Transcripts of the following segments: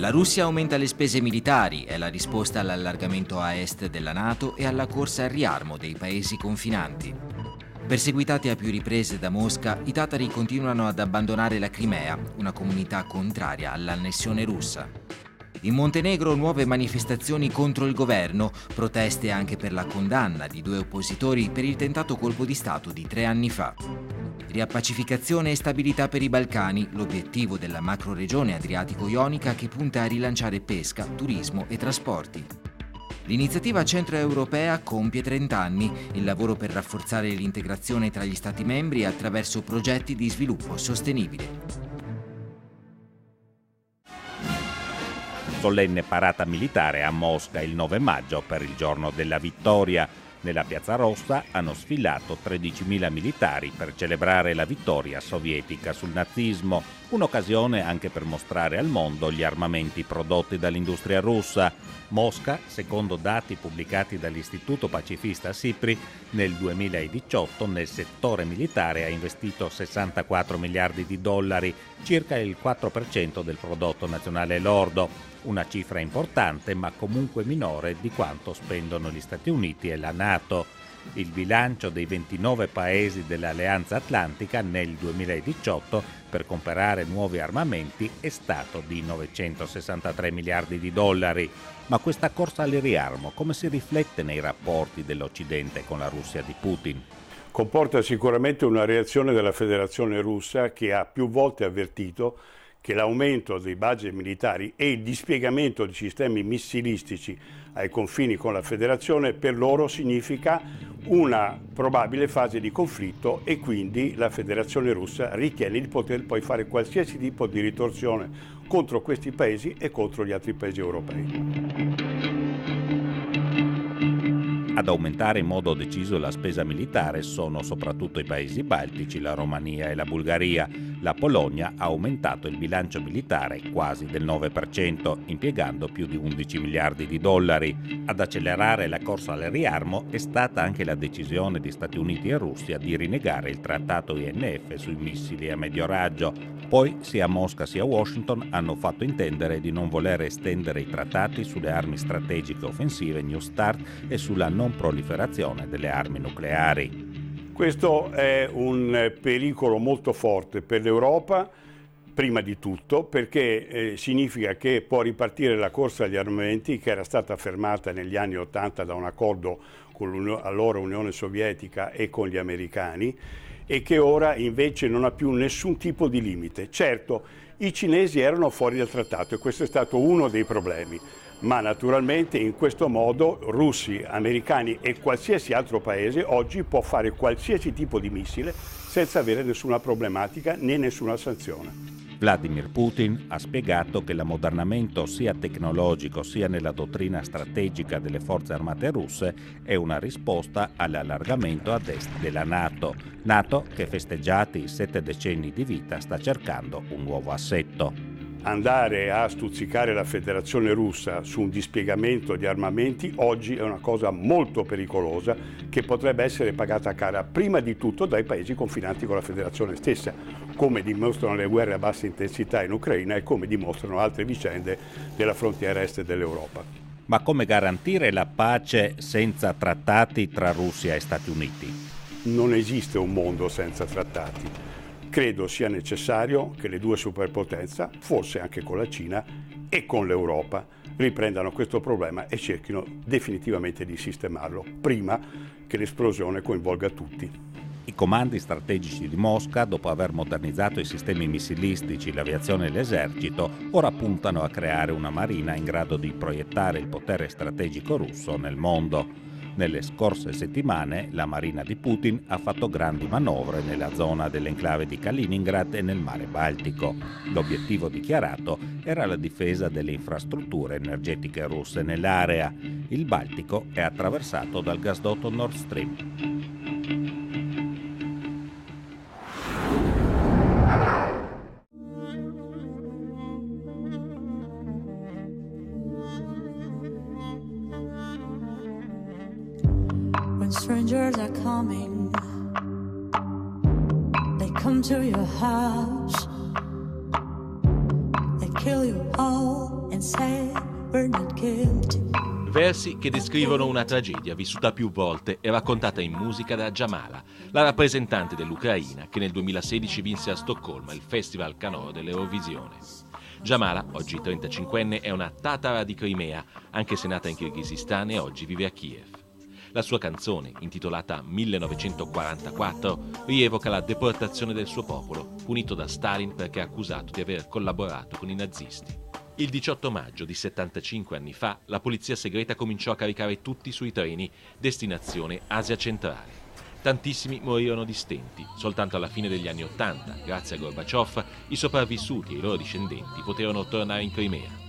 La Russia aumenta le spese militari, è la risposta all'allargamento a est della NATO e alla corsa al riarmo dei paesi confinanti. Perseguitati a più riprese da Mosca, i tatari continuano ad abbandonare la Crimea, una comunità contraria all'annessione russa. In Montenegro nuove manifestazioni contro il governo, proteste anche per la condanna di 2 oppositori per il tentato colpo di Stato di 3 anni fa. Riappacificazione e stabilità per i Balcani, l'obiettivo della macroregione adriatico-ionica che punta a rilanciare pesca, turismo e trasporti. L'iniziativa centroeuropea compie 30 anni, il lavoro per rafforzare l'integrazione tra gli Stati membri attraverso progetti di sviluppo sostenibile. Solenne parata militare a Mosca il 9 maggio per il giorno della vittoria. Nella Piazza Rossa hanno sfilato 13.000 militari per celebrare la vittoria sovietica sul nazismo, un'occasione anche per mostrare al mondo gli armamenti prodotti dall'industria russa. Mosca, secondo dati pubblicati dall'Istituto Pacifista SIPRI, nel 2018 nel settore militare ha investito 64 miliardi di dollari, circa il 4% del prodotto nazionale lordo. Una cifra importante ma comunque minore di quanto spendono gli Stati Uniti e la NATO. Il bilancio dei 29 paesi dell'Alleanza Atlantica nel 2018 per comprare nuovi armamenti è stato di 963 miliardi di dollari. Ma questa corsa al riarmo come si riflette nei rapporti dell'Occidente con la Russia di Putin? Comporta sicuramente una reazione della Federazione Russa, che ha più volte avvertito che l'aumento dei budget militari e il dispiegamento di sistemi missilistici ai confini con la Federazione per loro significa una probabile fase di conflitto, e quindi la Federazione Russa ritiene di poter poi fare qualsiasi tipo di ritorsione contro questi paesi e contro gli altri paesi europei. Ad aumentare in modo deciso la spesa militare sono soprattutto i paesi baltici, la Romania e la Bulgaria. La Polonia ha aumentato il bilancio militare quasi del 9%, impiegando più di 11 miliardi di dollari. Ad accelerare la corsa al riarmo è stata anche la decisione di Stati Uniti e Russia di rinnegare il trattato INF sui missili a medio raggio. Poi sia Mosca sia Washington hanno fatto intendere di non voler estendere i trattati sulle armi strategiche offensive New START e sulla non proliferazione delle armi nucleari. Questo è un pericolo molto forte per l'Europa, prima di tutto perché significa che può ripartire la corsa agli armamenti, che era stata fermata negli anni '80 da un accordo con l'allora Unione Sovietica e con gli americani, e che ora invece non ha più nessun tipo di limite. Certo, i cinesi erano fuori dal trattato e questo è stato uno dei problemi, ma naturalmente in questo modo russi, americani e qualsiasi altro paese oggi può fare qualsiasi tipo di missile senza avere nessuna problematica né nessuna sanzione. Vladimir Putin ha spiegato che l'ammodernamento sia tecnologico sia nella dottrina strategica delle forze armate russe è una risposta all'allargamento ad est della NATO. NATO che, festeggiati i 7 decenni di vita, sta cercando un nuovo assetto. Andare a stuzzicare la Federazione Russa su un dispiegamento di armamenti oggi è una cosa molto pericolosa, che potrebbe essere pagata cara prima di tutto dai paesi confinanti con la Federazione stessa, come dimostrano le guerre a bassa intensità in Ucraina e come dimostrano altre vicende della frontiera est dell'Europa. Ma come garantire la pace senza trattati tra Russia e Stati Uniti? Non esiste un mondo senza trattati. Credo sia necessario che le due superpotenze, forse anche con la Cina e con l'Europa, riprendano questo problema e cerchino definitivamente di sistemarlo, prima che l'esplosione coinvolga tutti. I comandi strategici di Mosca, dopo aver modernizzato i sistemi missilistici, l'aviazione e l'esercito, ora puntano a creare una marina in grado di proiettare il potere strategico russo nel mondo. Nelle scorse settimane la marina di Putin ha fatto grandi manovre nella zona dell'enclave di Kaliningrad e nel mare Baltico. L'obiettivo dichiarato era la difesa delle infrastrutture energetiche russe nell'area. Il Baltico è attraversato dal gasdotto Nord Stream. Strangers are coming, they come to your house, they kill you all and said we're not guilty. Versi che descrivono una tragedia vissuta più volte e raccontata in musica da Jamala, la rappresentante dell'Ucraina che nel 2016 vinse a Stoccolma il Festival Canoro dell'Eurovisione. Jamala, oggi 35enne, è una tatara di Crimea, anche se nata in Kirghizistan e oggi vive a Kiev. La sua canzone, intitolata 1944, rievoca la deportazione del suo popolo, punito da Stalin perché accusato di aver collaborato con i nazisti. Il 18 maggio di 75 anni fa, la polizia segreta cominciò a caricare tutti sui treni, destinazione Asia centrale. Tantissimi morirono di stenti. Soltanto alla fine degli anni '80, grazie a Gorbaciov, i sopravvissuti e i loro discendenti poterono tornare in Crimea.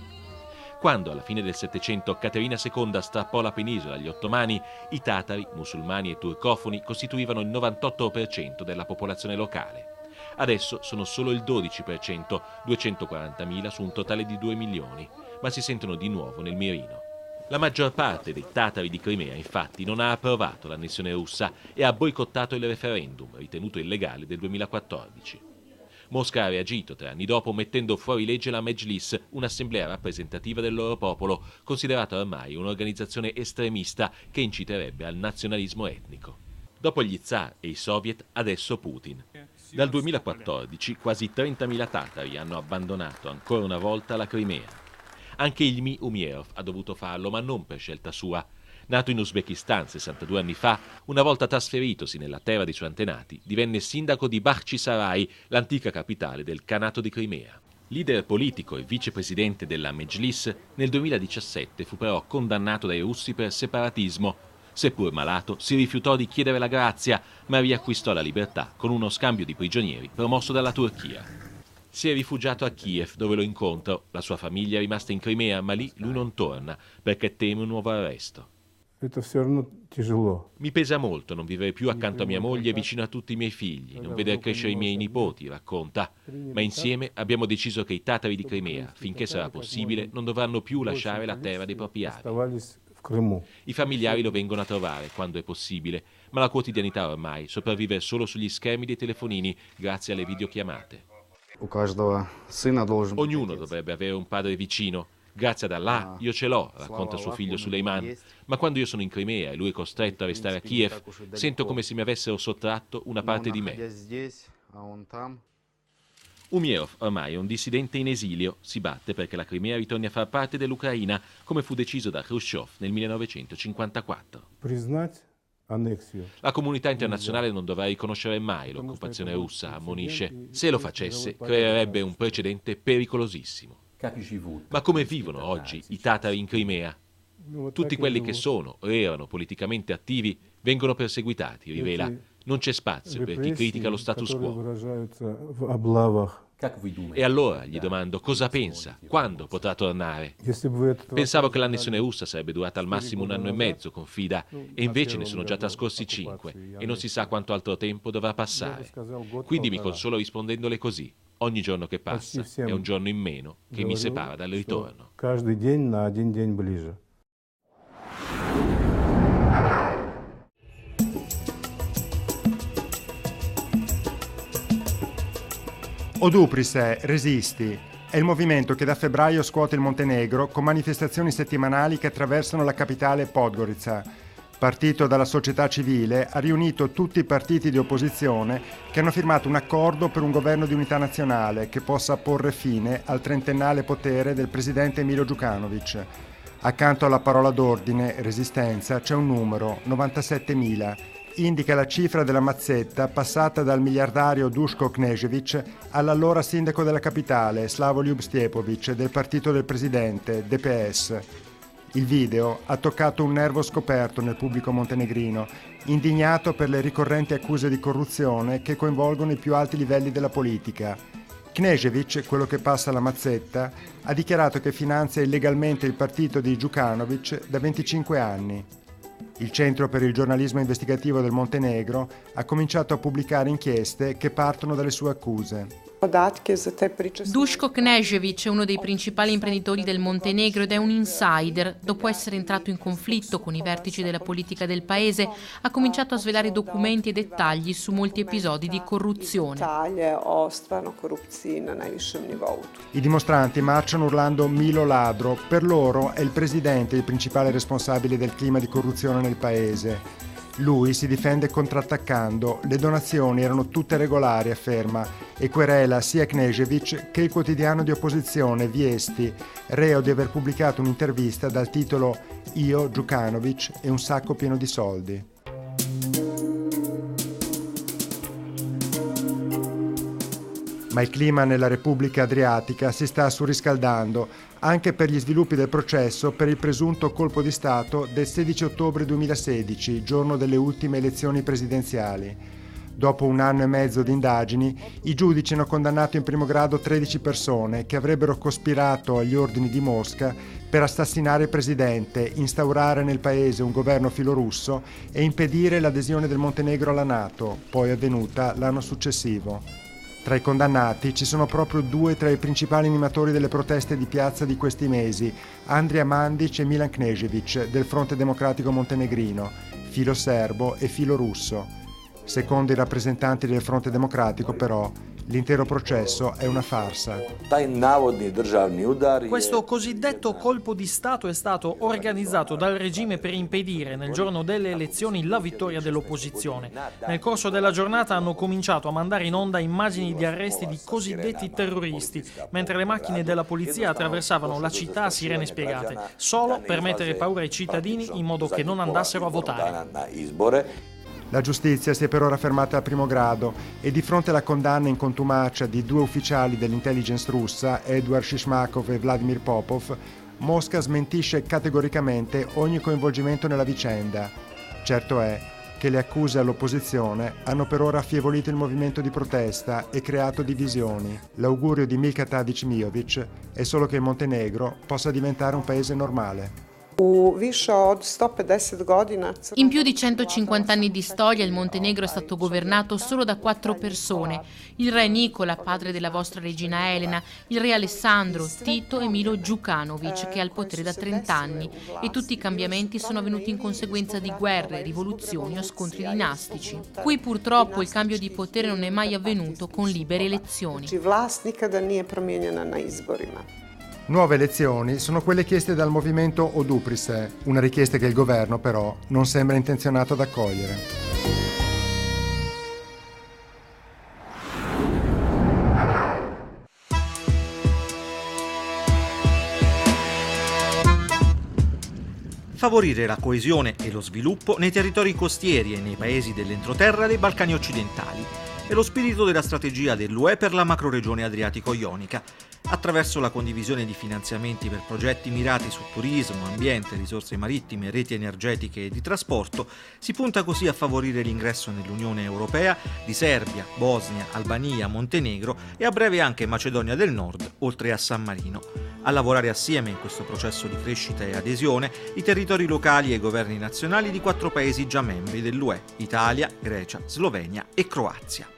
Quando, alla fine del Settecento, Caterina II strappò la penisola agli ottomani, i tatari, musulmani e turcofoni costituivano il 98% della popolazione locale. Adesso sono solo il 12%, 240.000 su un totale di 2 milioni, ma si sentono di nuovo nel mirino. La maggior parte dei tatari di Crimea, infatti, non ha approvato l'annessione russa e ha boicottato il referendum, ritenuto illegale, del 2014. Mosca ha reagito 3 anni dopo mettendo fuori legge la Mejlis, un'assemblea rappresentativa del loro popolo, considerata ormai un'organizzazione estremista che inciterebbe al nazionalismo etnico. Dopo gli zar e i soviet, adesso Putin. Dal 2014 quasi 30.000 tatari hanno abbandonato ancora una volta la Crimea. Anche Ilmi Umierov ha dovuto farlo, ma non per scelta sua. Nato in Uzbekistan 62 anni fa, una volta trasferitosi nella terra dei suoi antenati, divenne sindaco di Bakhchisarai, l'antica capitale del Khanato di Crimea. Leader politico e vicepresidente della Mejlis, nel 2017 fu però condannato dai russi per separatismo. Seppur malato, si rifiutò di chiedere la grazia, ma riacquistò la libertà con uno scambio di prigionieri promosso dalla Turchia. Si è rifugiato a Kiev, dove lo incontro. La sua famiglia è rimasta in Crimea, ma lì lui non torna, perché teme un nuovo arresto. Mi pesa molto non vivere più accanto a mia moglie e vicino a tutti i miei figli, non veder crescere i miei nipoti, racconta. Ma insieme abbiamo deciso che i tatari di Crimea, finché sarà possibile, non dovranno più lasciare la terra dei propri avi. I familiari lo vengono a trovare quando è possibile, ma la quotidianità ormai sopravvive solo sugli schermi dei telefonini grazie alle videochiamate. Ognuno dovrebbe avere un padre vicino. Grazie ad Allah io ce l'ho, racconta suo figlio Suleiman, ma quando io sono in Crimea e lui è costretto a restare a Kiev, sento come se mi avessero sottratto una parte di me. Umierov ormai è un dissidente in esilio, si batte perché la Crimea ritorni a far parte dell'Ucraina, come fu deciso da Khrushchev nel 1954. La comunità internazionale non dovrà riconoscere mai l'occupazione russa, ammonisce. Se lo facesse, creerebbe un precedente pericolosissimo. Ma come vivono oggi i tatari in Crimea? Tutti quelli che sono o erano politicamente attivi vengono perseguitati, rivela. Non c'è spazio per chi critica lo status quo. E allora gli domando cosa pensa, quando potrà tornare? Pensavo che l'annessione russa sarebbe durata al massimo 1 anno e mezzo, confida, e invece ne sono già trascorsi 5 e non si sa quanto altro tempo dovrà passare. Quindi mi consolo rispondendole così. Ogni giorno che passa è un giorno in meno che mi separa dal ritorno. Oduprise, Resisti è il movimento che da febbraio scuote il Montenegro con manifestazioni settimanali che attraversano la capitale Podgorica. Partito dalla società civile, ha riunito tutti i partiti di opposizione che hanno firmato un accordo per un governo di unità nazionale che possa porre fine al trentennale potere del presidente Milo Đukanović. Accanto alla parola d'ordine, resistenza, c'è un numero, 97.000. Indica la cifra della mazzetta passata dal miliardario Duško Knežević all'allora sindaco della capitale, Slavoljub Stjepović, del partito del presidente, DPS. Il video ha toccato un nervo scoperto nel pubblico montenegrino, indignato per le ricorrenti accuse di corruzione che coinvolgono i più alti livelli della politica. Knežević, quello che passa la mazzetta, ha dichiarato che finanzia illegalmente il partito di Đukanović da 25 anni. Il Centro per il giornalismo investigativo del Montenegro ha cominciato a pubblicare inchieste che partono dalle sue accuse. Duško Knežević è uno dei principali imprenditori del Montenegro ed è un insider. Dopo essere entrato in conflitto con i vertici della politica del paese, ha cominciato a svelare documenti e dettagli su molti episodi di corruzione. I dimostranti marciano urlando Milo ladro. Per loro è il presidente il principale responsabile del clima di corruzione nel paese. Lui si difende contrattaccando, le donazioni erano tutte regolari, afferma, e querela sia Knežević che il quotidiano di opposizione Viesti, reo di aver pubblicato un'intervista dal titolo Io, Đukanović e un sacco pieno di soldi. Ma il clima nella Repubblica Adriatica si sta surriscaldando anche per gli sviluppi del processo per il presunto colpo di Stato del 16 ottobre 2016, giorno delle ultime elezioni presidenziali. Dopo 1 anno e mezzo di indagini, i giudici hanno condannato in primo grado 13 persone che avrebbero cospirato agli ordini di Mosca per assassinare il presidente, instaurare nel paese un governo filorusso e impedire l'adesione del Montenegro alla NATO, poi avvenuta l'anno successivo. Tra i condannati ci sono proprio 2 tra i principali animatori delle proteste di piazza di questi mesi, Andrija Mandić e Milan Knežević del Fronte Democratico Montenegrino, filo serbo e filo russo. Secondo i rappresentanti del Fronte Democratico, però, l'intero processo è una farsa. Questo cosiddetto colpo di Stato è stato organizzato dal regime per impedire nel giorno delle elezioni la vittoria dell'opposizione. Nel corso della giornata hanno cominciato a mandare in onda immagini di arresti di cosiddetti terroristi, mentre le macchine della polizia attraversavano la città a sirene spiegate, solo per mettere paura ai cittadini in modo che non andassero a votare. La giustizia si è per ora fermata al primo grado e di fronte alla condanna in contumacia di 2 ufficiali dell'intelligence russa, Eduard Shishmakov e Vladimir Popov, Mosca smentisce categoricamente ogni coinvolgimento nella vicenda. Certo è che le accuse all'opposizione hanno per ora affievolito il movimento di protesta e creato divisioni. L'augurio di Milka Tadić-Miović è solo che il Montenegro possa diventare un paese normale. In più di 150 anni di storia il Montenegro è stato governato solo da 4 persone: il re Nicola, padre della vostra regina Elena, il re Alessandro, Tito e Milo Đukanović, che è al potere da 30 anni, e tutti i cambiamenti sono avvenuti in conseguenza di guerre, rivoluzioni o scontri dinastici. Qui purtroppo il cambio di potere non è mai avvenuto con libere elezioni. Nuove elezioni sono quelle chieste dal movimento Oduprise, una richiesta che il governo però non sembra intenzionato ad accogliere. Favorire la coesione e lo sviluppo nei territori costieri e nei paesi dell'entroterra dei Balcani occidentali è lo spirito della strategia dell'UE per la macroregione adriatico-ionica, attraverso la condivisione di finanziamenti per progetti mirati su turismo, ambiente, risorse marittime, reti energetiche e di trasporto. Si punta così a favorire l'ingresso nell'Unione Europea di Serbia, Bosnia, Albania, Montenegro e a breve anche Macedonia del Nord, oltre a San Marino. A lavorare assieme in questo processo di crescita e adesione i territori locali e i governi nazionali di 4 paesi già membri dell'UE: Italia, Grecia, Slovenia e Croazia.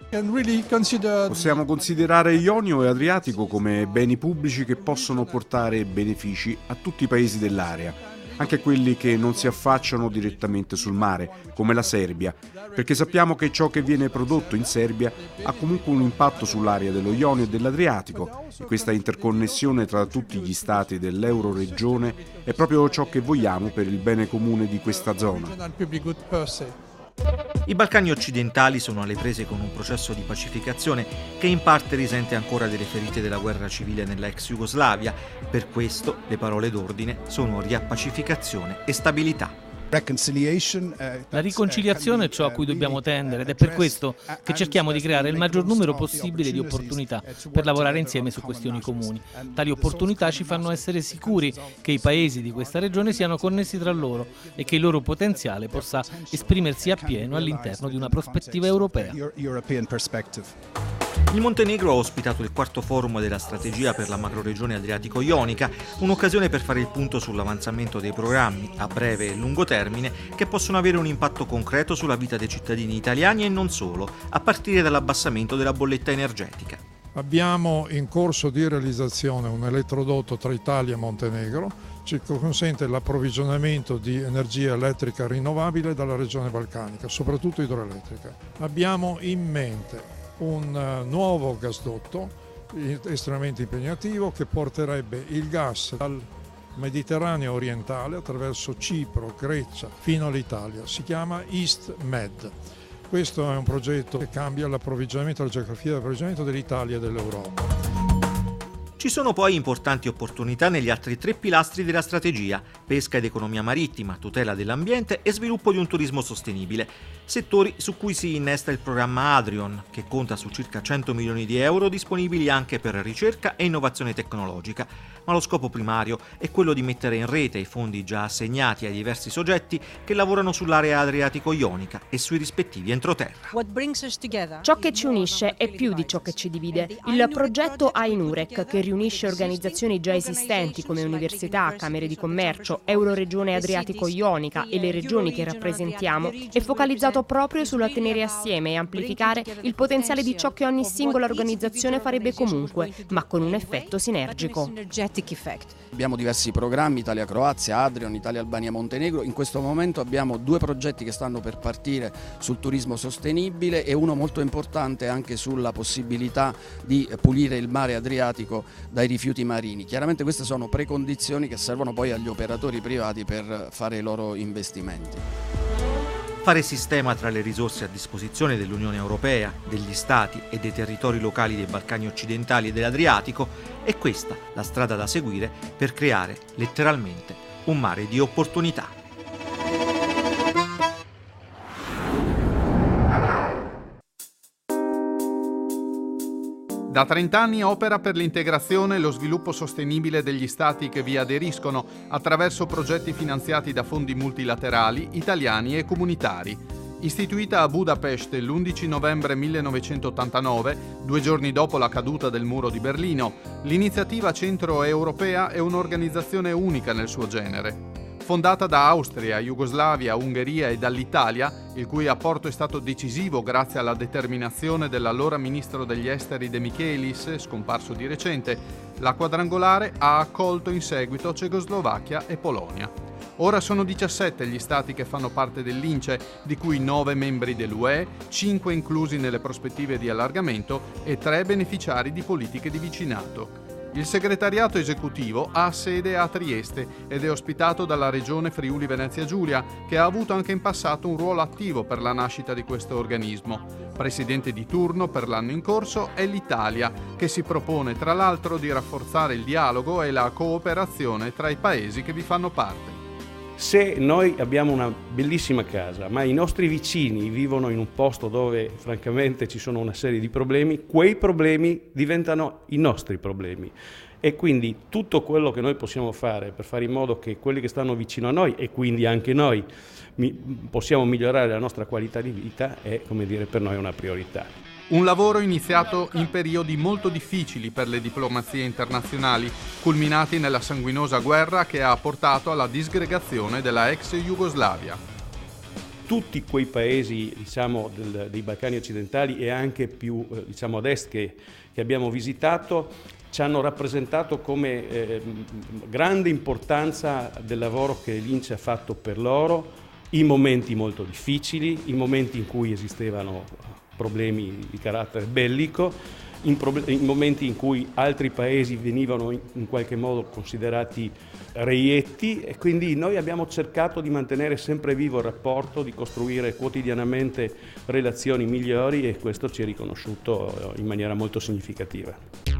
Possiamo considerare Ionio e Adriatico come beni pubblici che possono portare benefici a tutti i paesi dell'area, anche quelli che non si affacciano direttamente sul mare, come la Serbia, perché sappiamo che ciò che viene prodotto in Serbia ha comunque un impatto sull'area dello Ionio e dell'Adriatico, e questa interconnessione tra tutti gli stati dell'Euroregione è proprio ciò che vogliamo per il bene comune di questa zona. I Balcani occidentali sono alle prese con un processo di pacificazione che in parte risente ancora delle ferite della guerra civile nella ex Jugoslavia. Per questo le parole d'ordine sono riappacificazione e stabilità. La riconciliazione è ciò a cui dobbiamo tendere ed è per questo che cerchiamo di creare il maggior numero possibile di opportunità per lavorare insieme su questioni comuni. Tali opportunità ci fanno essere sicuri che i paesi di questa regione siano connessi tra loro e che il loro potenziale possa esprimersi appieno all'interno di una prospettiva europea. Il Montenegro ha ospitato il 4º forum della strategia per la macroregione adriatico-ionica, un'occasione per fare il punto sull'avanzamento dei programmi a breve e lungo termine che possono avere un impatto concreto sulla vita dei cittadini italiani e non solo, a partire dall'abbassamento della bolletta energetica. Abbiamo in corso di realizzazione un elettrodotto tra Italia e Montenegro, ci consente l'approvvigionamento di energia elettrica rinnovabile dalla regione balcanica, soprattutto idroelettrica. Abbiamo in mente un nuovo gasdotto estremamente impegnativo che porterebbe il gas dal Mediterraneo orientale attraverso Cipro, Grecia fino all'Italia. Si chiama East Med. Questo è un progetto che cambia l'approvvigionamento, la geografia dell'approvvigionamento dell'Italia e dell'Europa. Ci sono poi importanti opportunità negli altri 3 pilastri della strategia: pesca ed economia marittima, tutela dell'ambiente e sviluppo di un turismo sostenibile, settori su cui si innesta il programma Adrion, che conta su circa 100 milioni di euro disponibili anche per ricerca e innovazione tecnologica, ma lo scopo primario è quello di mettere in rete i fondi già assegnati ai diversi soggetti che lavorano sull'area adriatico-ionica e sui rispettivi entroterra. Ciò che ci unisce è più di ciò che ci divide. Il progetto Ainurec, che riunisce organizzazioni già esistenti come università, camere di commercio, Euroregione Adriatico-Ionica e le regioni che rappresentiamo, è focalizzato proprio sulla tenere assieme e amplificare il potenziale di ciò che ogni singola organizzazione farebbe comunque, ma con un effetto sinergico. Abbiamo diversi programmi, Italia-Croazia, Adrion, Italia-Albania-Montenegro. In questo momento abbiamo 2 progetti che stanno per partire sul turismo sostenibile e uno molto importante anche sulla possibilità di pulire il mare Adriatico dai rifiuti marini. Chiaramente queste sono precondizioni che servono poi agli operatori privati per fare i loro investimenti. Fare sistema tra le risorse a disposizione dell'Unione Europea, degli Stati e dei territori locali dei Balcani occidentali e dell'Adriatico è questa la strada da seguire per creare letteralmente un mare di opportunità. Da 30 anni opera per l'integrazione e lo sviluppo sostenibile degli Stati che vi aderiscono attraverso progetti finanziati da fondi multilaterali, italiani e comunitari. Istituita a Budapest l'11 novembre 1989, 2 giorni dopo la caduta del muro di Berlino, l'iniziativa centroeuropea è un'organizzazione unica nel suo genere. Fondata da Austria, Jugoslavia, Ungheria e dall'Italia, il cui apporto è stato decisivo grazie alla determinazione dell'allora ministro degli esteri De Michelis, scomparso di recente, la quadrangolare ha accolto in seguito Cecoslovacchia e Polonia. Ora sono 17 gli stati che fanno parte dell'INCE, di cui 9 membri dell'UE, 5 inclusi nelle prospettive di allargamento e 3 beneficiari di politiche di vicinato. Il segretariato esecutivo ha sede a Trieste ed è ospitato dalla regione Friuli Venezia Giulia, che ha avuto anche in passato un ruolo attivo per la nascita di questo organismo. Presidente di turno per l'anno in corso è l'Italia, che si propone tra l'altro di rafforzare il dialogo e la cooperazione tra i paesi che vi fanno parte. Se noi abbiamo una bellissima casa, ma i nostri vicini vivono in un posto dove francamente ci sono una serie di problemi, quei problemi diventano i nostri problemi. E quindi tutto quello che noi possiamo fare per fare in modo che quelli che stanno vicino a noi e quindi anche noi possiamo migliorare la nostra qualità di vita è, come dire, per noi una priorità. Un lavoro iniziato in periodi molto difficili per le diplomazie internazionali, culminati nella sanguinosa guerra che ha portato alla disgregazione della ex Jugoslavia. Tutti quei paesi, dei Balcani occidentali e anche più ad est che abbiamo visitato ci hanno rappresentato come grande importanza del lavoro che l'INCE ha fatto per loro, in momenti molto difficili, in momenti in cui esistevano problemi di carattere bellico, in momenti in cui altri paesi venivano in qualche modo considerati reietti, e quindi noi abbiamo cercato di mantenere sempre vivo il rapporto, di costruire quotidianamente relazioni migliori, e questo ci è riconosciuto in maniera molto significativa.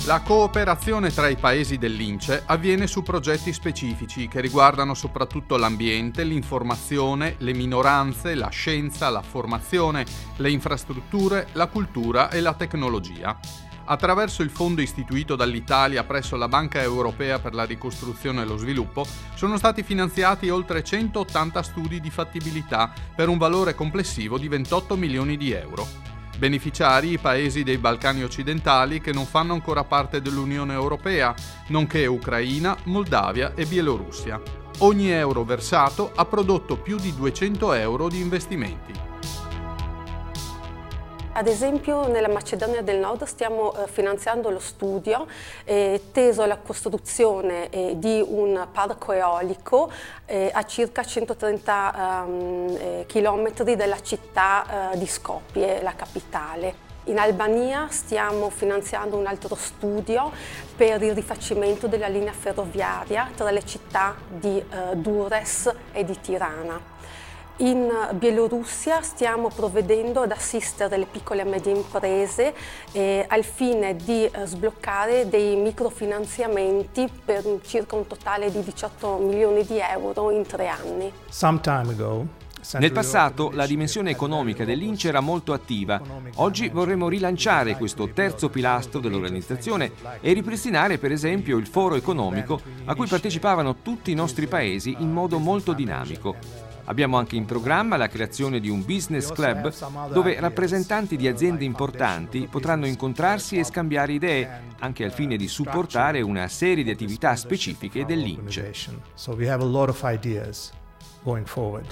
La cooperazione tra i paesi dell'INCE avviene su progetti specifici che riguardano soprattutto l'ambiente, l'informazione, le minoranze, la scienza, la formazione, le infrastrutture, la cultura e la tecnologia. Attraverso il fondo istituito dall'Italia presso la Banca Europea per la Ricostruzione e lo Sviluppo sono stati finanziati oltre 180 studi di fattibilità per un valore complessivo di 28 milioni di euro. Beneficiari i paesi dei Balcani occidentali che non fanno ancora parte dell'Unione Europea, nonché Ucraina, Moldavia e Bielorussia. Ogni euro versato ha prodotto più di 200 euro di investimenti. Ad esempio nella Macedonia del Nord stiamo finanziando lo studio teso alla costruzione di un parco eolico a circa 130 chilometri dalla città di Skopje, la capitale. In Albania stiamo finanziando un altro studio per il rifacimento della linea ferroviaria tra le città di Durrës e di Tirana. In Bielorussia stiamo provvedendo ad assistere le piccole e medie imprese al fine di sbloccare dei microfinanziamenti per circa un totale di 18 milioni di euro in 3 anni. Nel passato la dimensione economica dell'INCE era molto attiva. Oggi vorremmo rilanciare questo terzo pilastro dell'organizzazione e ripristinare per esempio il foro economico a cui partecipavano tutti i nostri paesi in modo molto dinamico. Abbiamo anche in programma la creazione di un business club dove rappresentanti di aziende importanti potranno incontrarsi e scambiare idee, anche al fine di supportare una serie di attività specifiche dell'INCE. So we have a lot of ideas going forward.